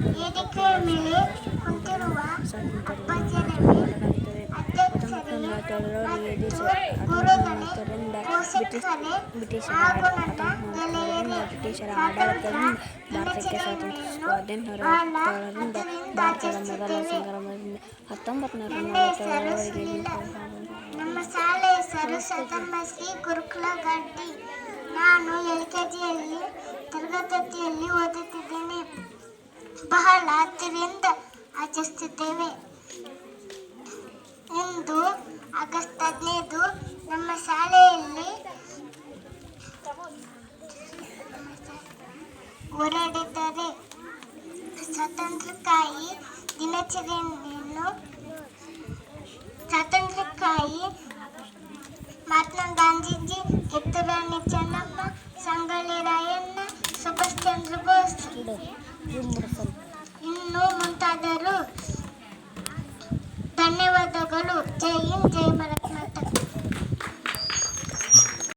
ವೇದಿಕೆಯ ಮೇಲೆ ಕುಂತಿರುವ ಅಪ್ಪಾಜಿಯವರೇ, ಅಧ್ಯಕ್ಷರೇ ಮತ್ತು ಗುರುಗಳೇ, ಪೋಷಕರೇ ಹಾಗೂ ನನ್ನ ಗೆಳೆಯರೇ, ಸ್ವಾತಂತ್ರ್ಯ ದಿನಾಚರಣೆಯನ್ನು ಬಹಳ ಆದರದಿಂದ ಆಚರಿಸುತ್ತೇವೆ. ನನ್ನ ಹೆಸರು ಸುನೀಲಾ. ನಮ್ಮ ಶಾಲೆ ಹೆಸರು ಸತರ್ಮಶ್ರೀ ಗುರುಕುಲ ಗಡ್ಡಿ. ನಾನು LKGಯಲ್ಲಿ ತರಗತಿಯಲ್ಲಿ ಓದುತ್ತಿದ್ದೇನೆ. ಬಹಳ ಆದರದಿಂದ ಆಚರಿಸುತ್ತೇವೆ. ಇಂದು ಆಗಸ್ಟ್ 15 ನಮ್ಮ ಶಾಲೆಯಲ್ಲಿ ಹೊರಡಿದ್ದಾರೆ. ಸ್ವಾತಂತ್ರ್ಯಕ್ಕಾಗಿ ದಿನಾಚರಣೆಯನ್ನು ಮಹಾತ್ಮ ಗಾಂಧೀಜಿ, ಕಿತ್ತೂರು ರಾಣಿ ಚೆನ್ನಮ್ಮ, ಸಂಗೊಳ್ಳಿ ರಾಯಣ್ಣ, ಸುಭಾಷ್ ಚಂದ್ರ ಬೋಸ್ ಇನ್ನೂ ಮುಂತಾದರು. ಧನ್ಯವಾದಗಳು. ಜೈ ಹಿಂದ್, ಜೈ ಭಾರತ್.